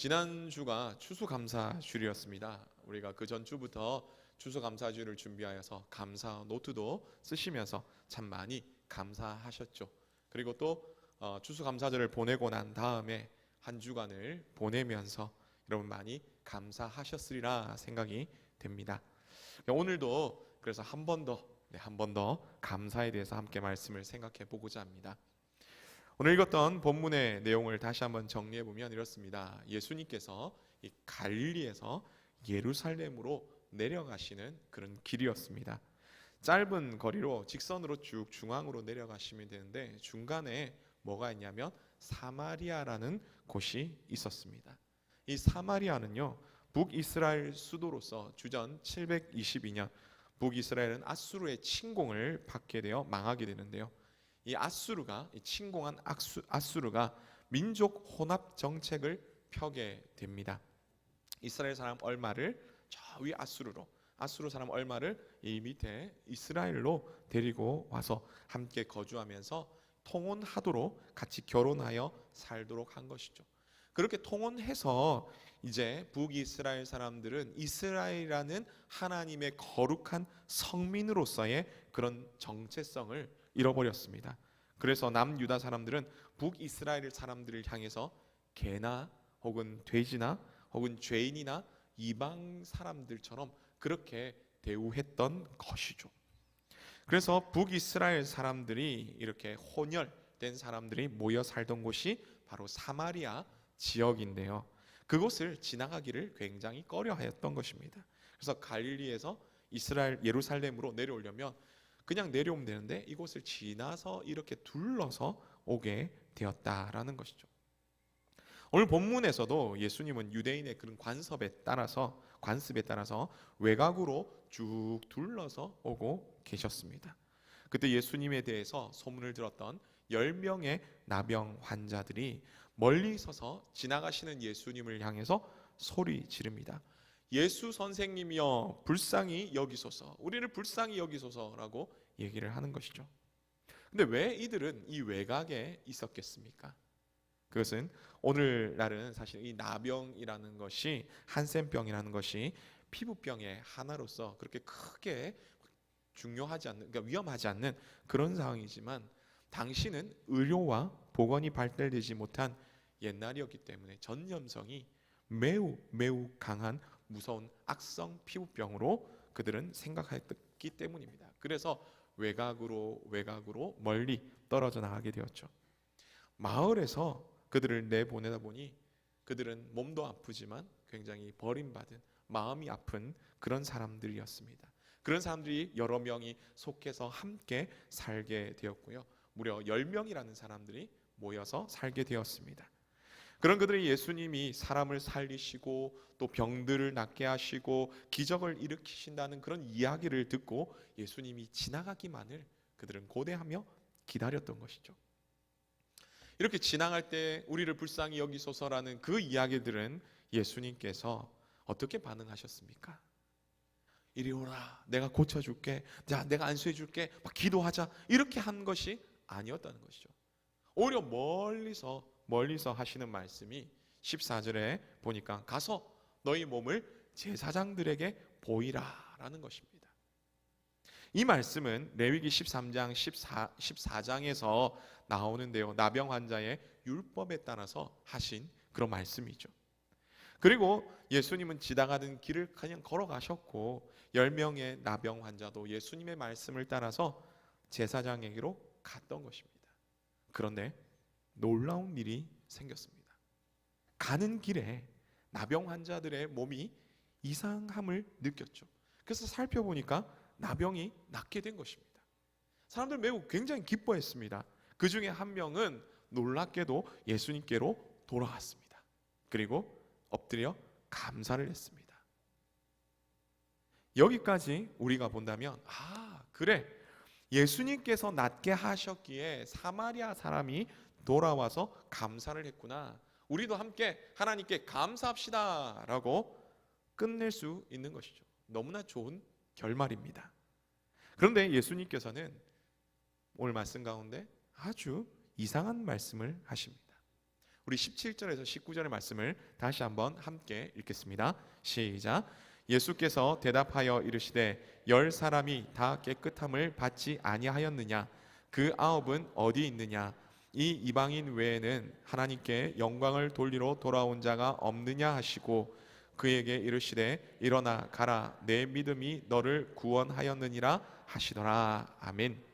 지난주가 추수감사주일이었습니다. 우리가 그 전주부터 추수감사주일을 준비하여서 감사 노트도 쓰시면서 참 많이 감사하셨죠. 그리고 또 추수감사절을 보내고 난 다음에 한 주간을 보내면서 여러분 많이 감사하셨으리라 생각이 됩니다. 오늘도 그래서 한 번 더 감사에 대해서 함께 말씀을 생각해 보고자 합니다. 오늘 읽었던 본문의 내용을 다시 한번 정리해 보면 이렇습니다. 예수님께서 이 갈릴리에서 예루살렘으로 내려가시는 그런 길이었습니다. 짧은 거리로 직선으로 쭉 중앙으로 내려가시면 되는데 중간에 뭐가 있냐면 사마리아라는 곳이 있었습니다. 이 사마리아는요, 북이스라엘 수도로서 주전 722년 북이스라엘은 아수르의 침공을 받게 되어 망하게 되는데요. 이 침공한 아수르가 민족 혼합 정책을 펴게 됩니다. 이스라엘 사람 얼마를 저 위 아수르 사람 얼마를 이 밑에 이스라엘로 데리고 와서 함께 거주하면서 통혼하도록 같이 결혼하여 살도록 한 것이죠. 그렇게 통혼해서 이제 북이스라엘 사람들은 이스라엘이라는 하나님의 거룩한 성민으로서의 그런 정체성을 잃어버렸습니다. 그래서 남유다 사람들은 북이스라엘 사람들을 향해서 개나 혹은 돼지나 혹은 죄인이나 이방 사람들처럼 그렇게 대우했던 것이죠. 그래서 북이스라엘 사람들이 이렇게 혼혈된 사람들이 모여 살던 곳이 바로 사마리아 지역인데요. 그곳을 지나가기를 굉장히 꺼려하였던 것입니다. 그래서 갈릴리에서 이스라엘 예루살렘으로 내려오려면 그냥 내려오면 되는데 이곳을 지나서 이렇게 둘러서 오게 되었다라는 것이죠. 오늘 본문에서도 예수님은 유대인의 그런 관습에 따라서 외곽으로 쭉 둘러서 오고 계셨습니다. 그때 예수님에 대해서 소문을 들었던 10명의 나병 환자들이 멀리 서서 지나가시는 예수님을 향해서 소리 지릅니다. 예수 선생님이여 불쌍히 여기소서, 우리를 불쌍히 여기소서라고 얘기를 하는 것이죠. 근데 왜 이들은 이 외곽에 있었겠습니까? 그것은 오늘날은 사실 이 나병이라는 것이 한센병이라는 것이 피부병의 하나로서 그렇게 크게 중요하지 않는, 그러니까 위험하지 않는 그런 상황이지만 당시는 의료와 보건이 발달되지 못한 옛날이었기 때문에 전염성이 매우 강한 무서운 악성 피부병으로 그들은 생각했기 때문입니다. 그래서 외곽으로 멀리 떨어져 나가게 되었죠. 마을에서 그들을 내보내다 보니 그들은 몸도 아프지만 굉장히 버림받은 마음이 아픈 그런 사람들이었습니다. 그런 사람들이 여러 명이 속해서 함께 살게 되었고요. 무려 10명이라는 사람들이 모여서 살게 되었습니다. 그런 그들이 예수님이 사람을 살리시고 또 병들을 낫게 하시고 기적을 일으키신다는 그런 이야기를 듣고 예수님이 지나가기만을 그들은 고대하며 기다렸던 것이죠. 이렇게 지나갈 때 우리를 불쌍히 여기소서라는 그 이야기들은 예수님께서 어떻게 반응하셨습니까? 이리 오라, 내가 고쳐줄게, 자 내가 안수해줄게, 막 기도하자, 이렇게 한 것이 아니었다는 것이죠. 오히려 멀리서 하시는 말씀이 14절에 보니까 가서 너희 몸을 제사장들에게 보이라 라는 것입니다. 이 말씀은 레위기 13장 14장에서 나오는데요, 나병 환자의 율법에 따라서 하신 그런 말씀이죠. 그리고 예수님은 지나가는 길을 그냥 걸어가셨고 10명의 나병 환자도 예수님의 말씀을 따라서 제사장에게로 갔던 것입니다. 그런데 놀라운 일이 생겼습니다. 가는 길에 나병 환자들의 몸이 이상함을 느꼈죠. 그래서 살펴보니까 나병이 낫게 된 것입니다. 사람들 매우 굉장히 기뻐했습니다. 그 중에 한 명은 놀랍게도 예수님께로 돌아왔습니다. 그리고 엎드려 감사를 했습니다. 여기까지 우리가 본다면 그래, 예수님께서 낫게 하셨기에 사마리아 사람이 돌아와서 감사를 했구나, 우리도 함께 하나님께 감사합시다 라고 끝낼 수 있는 것이죠. 너무나 좋은 결말입니다. 그런데 예수님께서는 오늘 말씀 가운데 아주 이상한 말씀을 하십니다. 우리 17절에서 19절의 말씀을 다시 한번 함께 읽겠습니다. 시작. 예수께서 대답하여 이르시되 열 사람이 다 깨끗함을 받지 아니하였느냐? 그 아홉은 어디 있느냐? 이 이방인 외에는 하나님께 영광을 돌리러 돌아온 자가 없느냐 하시고 그에게 이르시되 일어나 가라 내 믿음이 너를 구원하였느니라 하시더라. 아멘.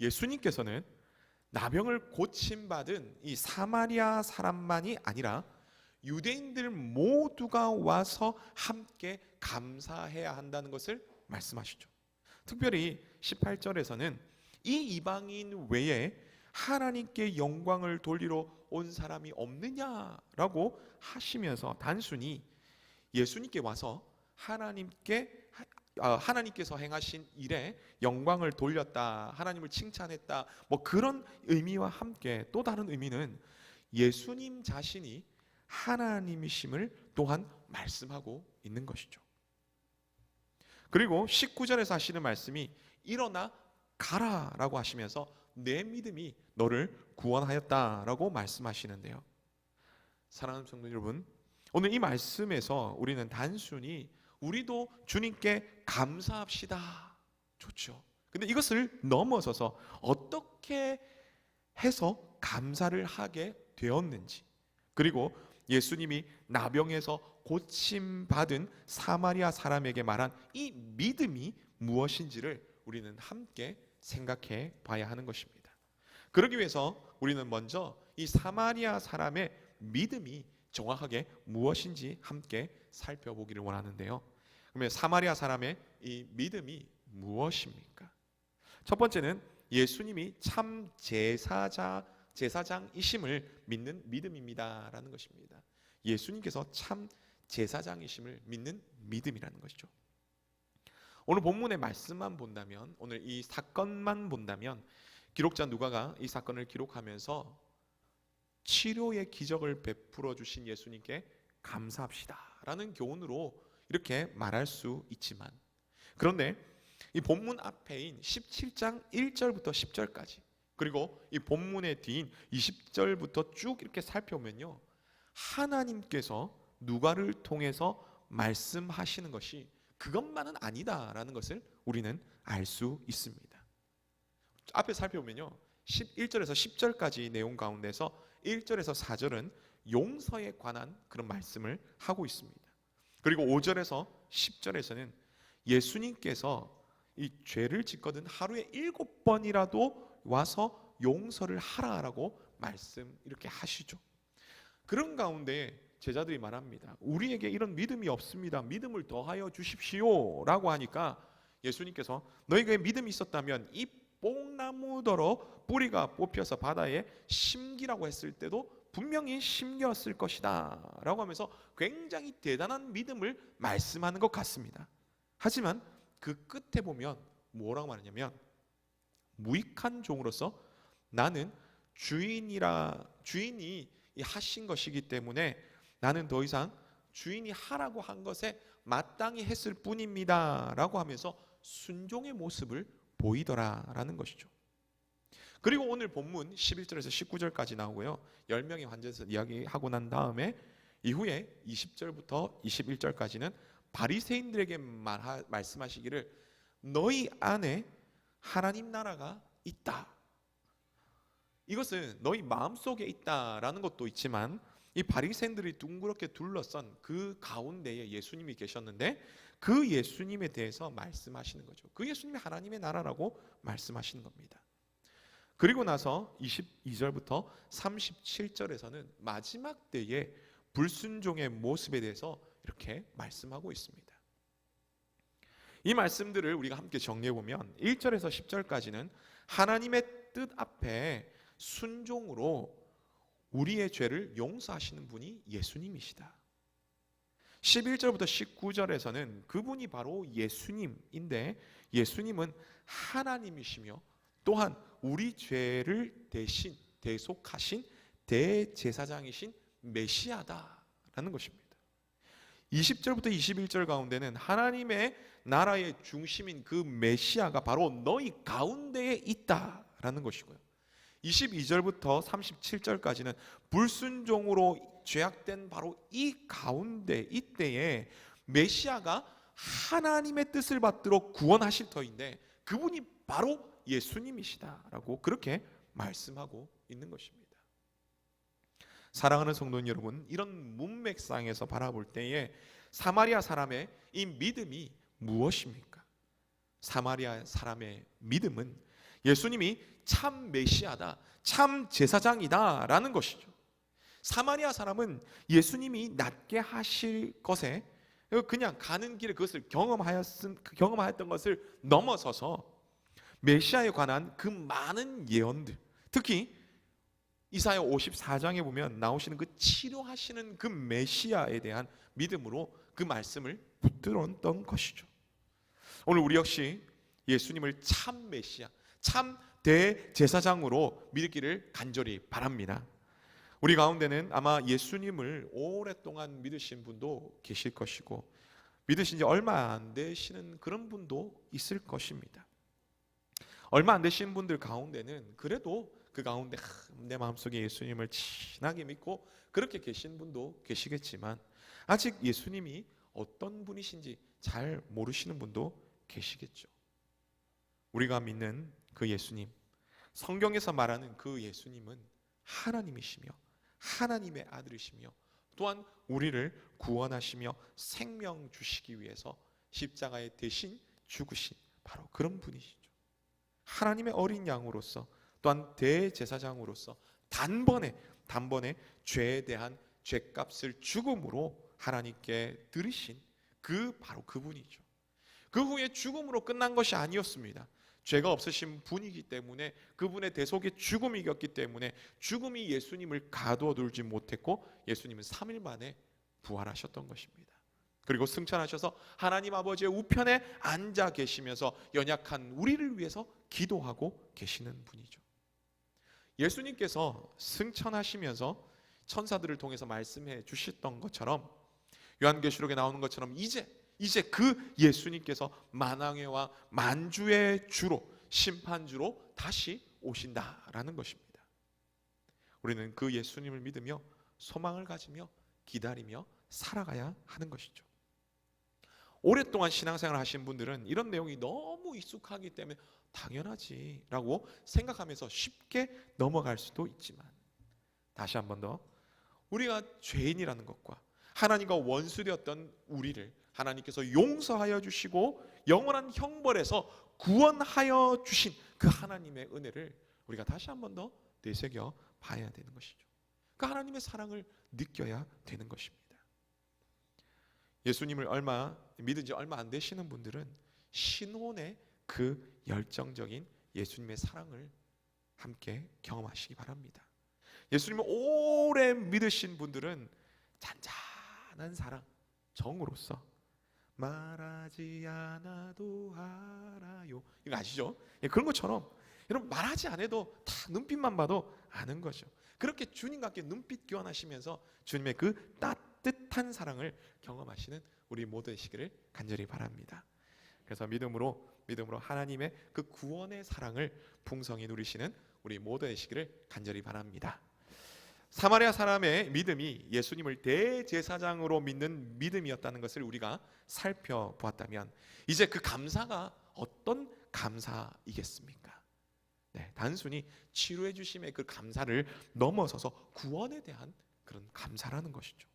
예수님께서는 나병을 고침받은 이 사마리아 사람만이 아니라 유대인들 모두가 와서 함께 감사해야 한다는 것을 말씀하시죠. 특별히 18절에서는 이 이방인 외에 하나님께 영광을 돌리러 온 사람이 없느냐라고 하시면서 단순히 예수님께 와서 하나님께서 행하신 일에 영광을 돌렸다, 하나님을 칭찬했다, 뭐 그런 의미와 함께 또 다른 의미는 예수님 자신이 하나님이심을 또한 말씀하고 있는 것이죠. 그리고 19절에서 하시는 말씀이 일어나 가라라고 하시면서 내 믿음이 너를 구원하였다라고 말씀하시는데요. 사랑하는 성도 여러분, 오늘 이 말씀에서 우리는 단순히 우리도 주님께 감사합시다, 좋죠. 근데 이것을 넘어서서 어떻게 해서 감사를 하게 되었는지, 그리고 예수님이 나병에서 고침받은 사마리아 사람에게 말한 이 믿음이 무엇인지를 우리는 함께 생각해 봐야 하는 것입니다. 그러기 위해서 우리는 먼저 이 사마리아 사람의 믿음이 정확하게 무엇인지 함께 살펴보기를 원하는데요. 그러면 사마리아 사람의 이 믿음이 무엇입니까? 첫 번째는 예수님이 참 제사장이심을 믿는 믿음입니다라는 것입니다. 예수님께서 참 제사장이심을 믿는 믿음이라는 것이죠. 오늘 본문의 말씀만 본다면, 오늘 이 사건만 본다면 기록자 누가가 이 사건을 기록하면서 치료의 기적을 베풀어 주신 예수님께 감사합시다 라는 교훈으로 이렇게 말할 수 있지만, 그런데 이 본문 앞에인 17장 1절부터 10절까지, 그리고 이 본문의 뒤인 20절부터 쭉 이렇게 살펴보면요, 하나님께서 누가를 통해서 말씀하시는 것이 그것만은 아니다라는 것을 우리는 알 수 있습니다. 앞에 살펴보면요, 1절에서 10절까지 내용 가운데서 1절에서 4절은 용서에 관한 그런 말씀을 하고 있습니다. 그리고 5절에서 10절에서는 예수님께서 이 죄를 짓거든 하루에 7번이라도 와서 용서를 하라라고 말씀 이렇게 하시죠. 그런 가운데 제자들이 말합니다. 우리에게 이런 믿음이 없습니다. 믿음을 더하여 주십시오 라고 하니까 예수님께서 너희가 믿음이 있었다면 이 뽕나무더러 뿌리가 뽑혀서 바다에 심기라고 했을 때도 분명히 심겼을 것이다 라고 하면서 굉장히 대단한 믿음을 말씀하는 것 같습니다. 하지만 그 끝에 보면 뭐라고 말하냐면, 무익한 종으로서 나는 주인이 하신 것이기 때문에 나는 더 이상 주인이 하라고 한 것에 마땅히 했을 뿐입니다 라고 하면서 순종의 모습을 보이더라라는 것이죠. 그리고 오늘 본문 11절에서 19절까지 나오고요, 10명의 환자에서 이야기하고 난 다음에 이후에 20절부터 21절까지는 바리새인들에게 말씀하시기를 너희 안에 하나님 나라가 있다, 이것은 너희 마음속에 있다라는 것도 있지만 이 바리새인들이 둥그렇게 둘러싼 그 가운데에 예수님이 계셨는데 그 예수님에 대해서 말씀하시는 거죠. 그 예수님이 하나님의 나라라고 말씀하시는 겁니다. 그리고 나서 22절부터 37절에서는 마지막 때의 불순종의 모습에 대해서 이렇게 말씀하고 있습니다. 이 말씀들을 우리가 함께 정리해보면 1절에서 10절까지는 하나님의 뜻 앞에 순종으로 우리의 죄를 용서하시는 분이 예수님이시다. 11절부터 19절에서는 그분이 바로 예수님인데 예수님은 하나님이시며 또한 우리 죄를 대신 대속하신 대제사장이신 메시아다라는 것입니다. 20절부터 21절 가운데는 하나님의 나라의 중심인 그 메시아가 바로 너희 가운데에 있다라는 것이고요. 22절부터 37절까지는 불순종으로 죄악된 바로 이 가운데 이때에 메시아가 하나님의 뜻을 받들어 구원하실 터인데 그분이 바로 예수님이시다라고 그렇게 말씀하고 있는 것입니다. 사랑하는 성도 여러분, 이런 문맥상에서 바라볼 때에 사마리아 사람의 이 믿음이 무엇입니까? 사마리아 사람의 믿음은 예수님이 참 메시아다, 참 제사장이다 라는 것이죠. 사마리아 사람은 예수님이 낫게 하실 것에 그냥 가는 길에 그것을 경험하였던 것을 넘어서서 메시아에 관한 그 많은 예언들, 특히 이사야 54장에 보면 나오시는 그 치료하시는 그 메시아에 대한 믿음으로 그 말씀을 붙들었던 것이죠. 오늘 우리 역시 예수님을 참 메시아, 참 대제사장으로 믿기를 간절히 바랍니다. 우리 가운데는 아마 예수님을 오랫동안 믿으신 분도 계실 것이고 믿으신 지 얼마 안 되시는 그런 분도 있을 것입니다. 얼마 안 되신 분들 가운데는 그래도 그 가운데 내 마음속에 예수님을 진하게 믿고 그렇게 계신 분도 계시겠지만 아직 예수님이 어떤 분이신지 잘 모르시는 분도 계시겠죠. 우리가 믿는 그 예수님, 성경에서 말하는 그 예수님은 하나님이시며 하나님의 아들이시며 또한 우리를 구원하시며 생명 주시기 위해서 십자가에 대신 죽으신 바로 그런 분이시죠. 하나님의 어린 양으로서 또한 대제사장으로서 단번에 죄에 대한 죄값을 죽음으로 하나님께 드리신 그 바로 그분이죠. 그 후에 죽음으로 끝난 것이 아니었습니다. 죄가 없으신 분이기 때문에 그분의 대속의 죽음이 이겼기 때문에 죽음이 예수님을 가두어둘지 못했고 예수님은 3일 만에 부활하셨던 것입니다. 그리고 승천하셔서 하나님 아버지의 우편에 앉아 계시면서 연약한 우리를 위해서 기도하고 계시는 분이죠. 예수님께서 승천하시면서 천사들을 통해서 말씀해 주셨던 것처럼 요한계시록에 나오는 것처럼 이제 그 예수님께서 만왕회와 만주의 주로 심판주로 다시 오신다라는 것입니다. 우리는 그 예수님을 믿으며 소망을 가지며 기다리며 살아가야 하는 것이죠. 오랫동안 신앙생활 하신 분들은 이런 내용이 너무 익숙하기 때문에 당연하지라고 생각하면서 쉽게 넘어갈 수도 있지만 다시 한 번 더 우리가 죄인이라는 것과 하나님과 원수되었던 우리를 하나님께서 용서하여 주시고 영원한 형벌에서 구원하여 주신 그 하나님의 은혜를 우리가 다시 한 번 더 되새겨 봐야 되는 것이죠. 그 하나님의 사랑을 느껴야 되는 것입니다. 예수님을 믿은 지 얼마 안 되시는 분들은 신혼의 그 열정적인 예수님의 사랑을 함께 경험하시기 바랍니다. 예수님을 오래 믿으신 분들은 잔잔한 사랑, 정으로서 말하지 않아도 알아요. 이거 아시죠? 그런 것처럼 여러분 말하지 않아도 다 눈빛만 봐도 아는 거죠. 그렇게 주님과 함께 눈빛 교환하시면서 주님의 그 따뜻한 사랑을 경험하시는 우리 모두 되시기를 간절히 바랍니다. 그래서 믿음으로 하나님의 그 구원의 사랑을 풍성히 누리시는 우리 모두 되시기를 간절히 바랍니다. 사마리아 사람의 믿음이 예수님을 대제사장으로 믿는 믿음이었다는 것을 우리가 살펴보았다면 이제 그 감사가 어떤 감사이겠습니까? 네, 단순히 치료해 주심의 그 감사를 넘어서서 구원에 대한 그런 감사라는 것이죠.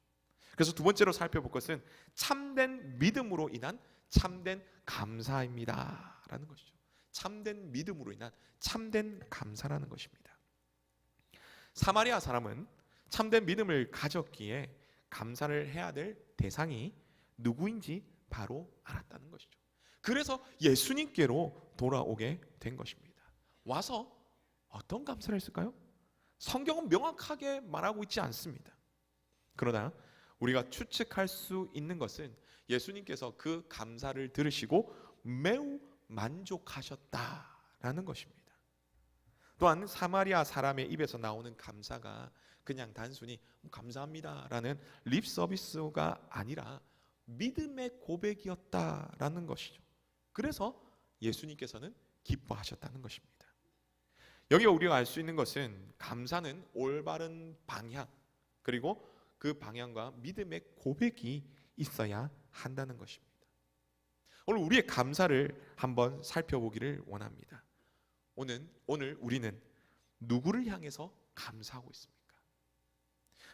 그래서 두 번째로 살펴볼 것은 참된 믿음으로 인한 참된 감사입니다 라는 것이죠. 참된 믿음으로 인한 참된 감사라는 것입니다. 사마리아 사람은 참된 믿음을 가졌기에 감사를 해야 될 대상이 누구인지 바로 알았다는 것이죠. 그래서 예수님께로 돌아오게 된 것입니다. 와서 어떤 감사를 했을까요? 성경은 명확하게 말하고 있지 않습니다. 그러나 우리가 추측할 수 있는 것은 예수님께서 그 감사를 들으시고 매우 만족하셨다라는 것입니다. 또한 사마리아 사람의 입에서 나오는 감사가 그냥 단순히 감사합니다라는 립 서비스가 아니라 믿음의 고백이었다라는 것이죠. 그래서 예수님께서는 기뻐하셨다는 것입니다. 여기 우리가 알 수 있는 것은 감사는 올바른 방향, 그리고 그 방향과 믿음의 고백이 있어야 한다는 것입니다. 오늘 우리의 감사를 한번 살펴보기를 원합니다. 오늘 우리는 누구를 향해서 감사하고 있습니까?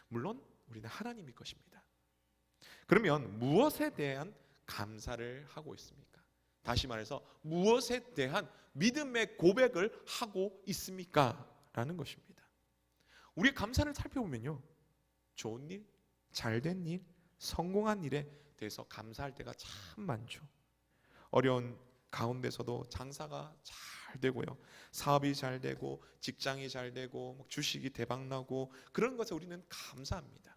물론 우리는 하나님일 것입니다. 그러면 무엇에 대한 감사를 하고 있습니까? 다시 말해서 무엇에 대한 믿음의 고백을 하고 있습니까? 라는 것입니다. 우리의 감사를 살펴보면요, 좋은 일, 잘된 일, 성공한 일에 대해서 감사할 때가 참 많죠. 어려운 가운데서도 장사가 잘 되고요, 사업이 잘 되고, 직장이 잘 되고, 주식이 대박 나고, 그런 것에 우리는 감사합니다.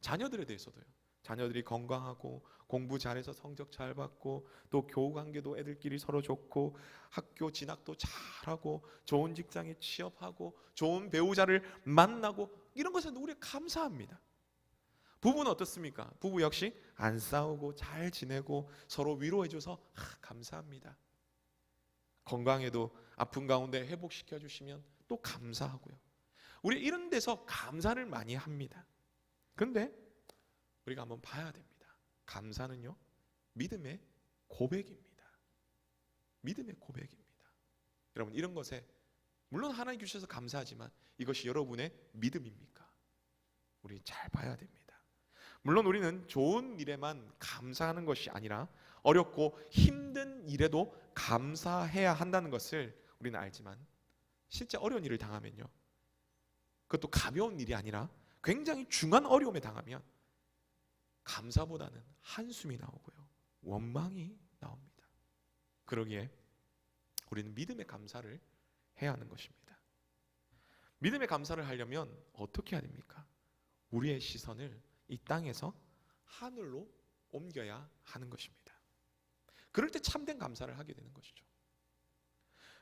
자녀들에 대해서도요, 자녀들이 건강하고 공부 잘해서 성적 잘 받고, 또 교우 관계도 애들끼리 서로 좋고, 학교 진학도 잘하고, 좋은 직장에 취업하고, 좋은 배우자를 만나고, 이런 것에 우리가 감사합니다. 부부는 어떻습니까? 부부 역시 안 싸우고 잘 지내고 서로 위로해줘서 감사합니다. 건강에도 아픈 가운데 회복시켜 주시면 또 감사하고요. 우리 이런 데서 감사를 많이 합니다. 그런데 우리가 한번 봐야 됩니다. 감사는요, 믿음의 고백입니다. 믿음의 고백입니다. 여러분, 이런 것에 물론 하나님 주셔서 감사하지만 이것이 여러분의 믿음입니까? 우리 잘 봐야 됩니다. 물론 우리는 좋은 일에만 감사하는 것이 아니라 어렵고 힘든 일에도 감사해야 한다는 것을 우리는 알지만, 실제 어려운 일을 당하면요, 그것도 가벼운 일이 아니라 굉장히 중한 어려움에 당하면 감사보다는 한숨이 나오고요, 원망이 나옵니다. 그러기에 우리는 믿음의 감사를 해야 하는 것입니다. 믿음의 감사를 하려면 어떻게 해야 됩니까? 우리의 시선을 이 땅에서 하늘로 옮겨야 하는 것입니다. 그럴 때 참된 감사를 하게 되는 것이죠.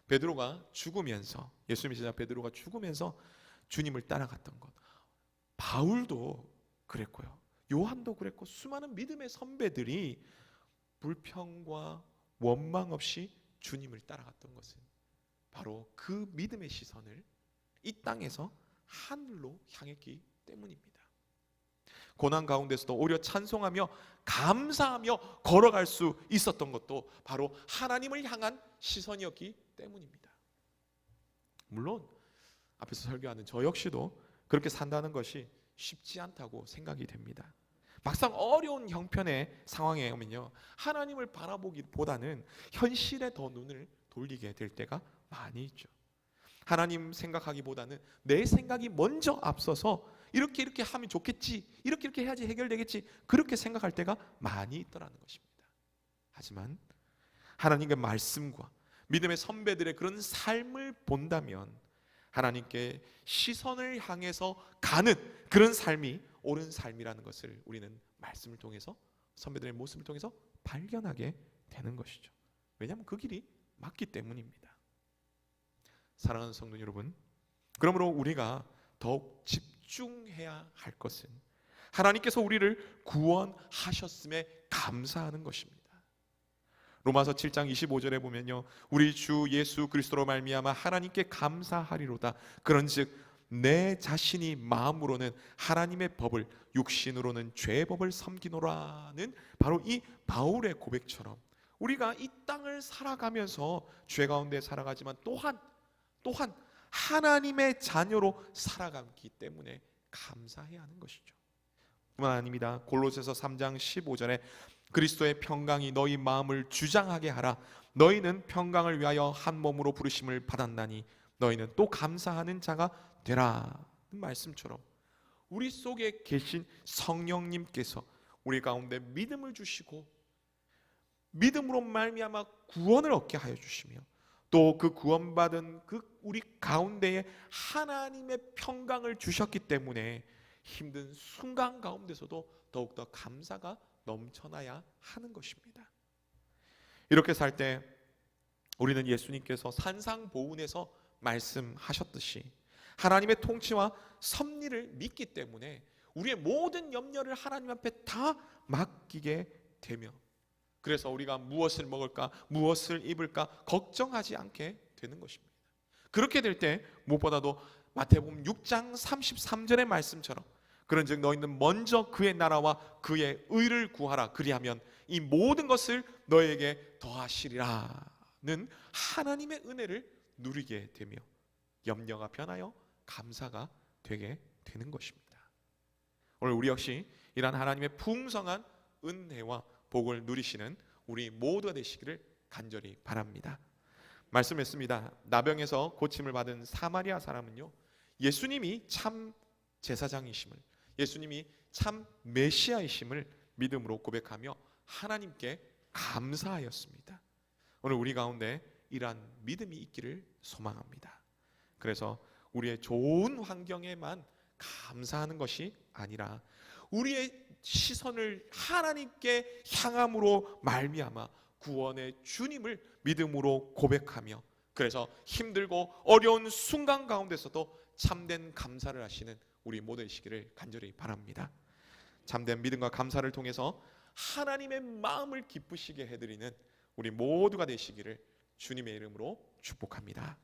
베드로가 죽으면서, 예수님의 제자 베드로가 죽으면서 주님을 따라갔던 것, 바울도 그랬고요, 요한도 그랬고, 수많은 믿음의 선배들이 불평과 원망 없이 주님을 따라갔던 것은 바로 그 믿음의 시선을 이 땅에서 하늘로 향했기 때문입니다. 고난 가운데서도 오히려 찬송하며 감사하며 걸어갈 수 있었던 것도 바로 하나님을 향한 시선이었기 때문입니다. 물론 앞에서 설교하는 저 역시도 그렇게 산다는 것이 쉽지 않다고 생각이 됩니다. 막상 어려운 형편의 상황에 오면요, 하나님을 바라보기보다는 현실에 더 눈을 돌리게 될 때가 많이 있죠. 하나님 생각하기보다는 내 생각이 먼저 앞서서 이렇게 하면 좋겠지, 이렇게 해야지 해결되겠지, 그렇게 생각할 때가 많이 있더라는 것입니다. 하지만 하나님의 말씀과 믿음의 선배들의 그런 삶을 본다면 하나님께 시선을 향해서 가는 그런 삶이 옳은 삶이라는 것을 우리는 말씀을 통해서, 선배들의 모습을 통해서 발견하게 되는 것이죠. 왜냐하면 그 길이 맞기 때문입니다. 사랑하는 성도 여러분, 그러므로 우리가 더욱 집중해야 할 것은 하나님께서 우리를 구원하셨음에 감사하는 것입니다. 로마서 7장 25절에 보면요, 우리 주 예수 그리스도로 말미암아 하나님께 감사하리로다. 그런즉 내 자신이 마음으로는 하나님의 법을, 육신으로는 죄의 법을 섬기노라는 바로 이 바울의 고백처럼 우리가 이 땅을 살아가면서 죄 가운데 살아가지만 또한 하나님의 자녀로 살아가기 때문에 감사해야 하는 것이죠. 뿐만 아닙니다. 골로새서 3장 15절에 그리스도의 평강이 너희 마음을 주장하게 하라. 너희는 평강을 위하여 한 몸으로 부르심을 받았나니 너희는 또 감사하는 자가 되라. 말씀처럼 우리 속에 계신 성령님께서 우리 가운데 믿음을 주시고 믿음으로 말미암아 구원을 얻게 하여 주시며, 또 그 구원받은 그 우리 가운데에 하나님의 평강을 주셨기 때문에 힘든 순간 가운데서도 더욱더 감사가 넘쳐나야 하는 것입니다. 이렇게 살 때 우리는 예수님께서 산상보훈에서 말씀하셨듯이 하나님의 통치와 섭리를 믿기 때문에 우리의 모든 염려를 하나님 앞에 다 맡기게 되며, 그래서 우리가 무엇을 먹을까, 무엇을 입을까 걱정하지 않게 되는 것입니다. 그렇게 될 때 무엇보다도 마태복음 6장 33절의 말씀처럼 그런즉 너희는 먼저 그의 나라와 그의 의를 구하라 그리하면 이 모든 것을 너에게 더하시리라는 하나님의 은혜를 누리게 되며 염려가 변하여 감사가 되게 되는 것입니다. 오늘 우리 역시 이러한 하나님의 풍성한 은혜와 복을 누리시는 우리 모두가 되시기를 간절히 바랍니다. 말씀했습니다. 나병에서 고침을 받은 사마리아 사람은요, 예수님이 참 제사장이심을, 예수님이 참 메시아이심을 믿음으로 고백하며 하나님께 감사하였습니다. 오늘 우리 가운데 이러한 믿음이 있기를 소망합니다. 그래서 우리의 좋은 환경에만 감사하는 것이 아니라 우리의 시선을 하나님께 향함으로 말미암아 구원의 주님을 믿음으로 고백하며 그래서 힘들고 어려운 순간 가운데서도 참된 감사를 하시는 우리 모두 되시기를 간절히 바랍니다. 참된 믿음과 감사를 통해서 하나님의 마음을 기쁘시게 해드리는 우리 모두가 되시기를 주님의 이름으로 축복합니다.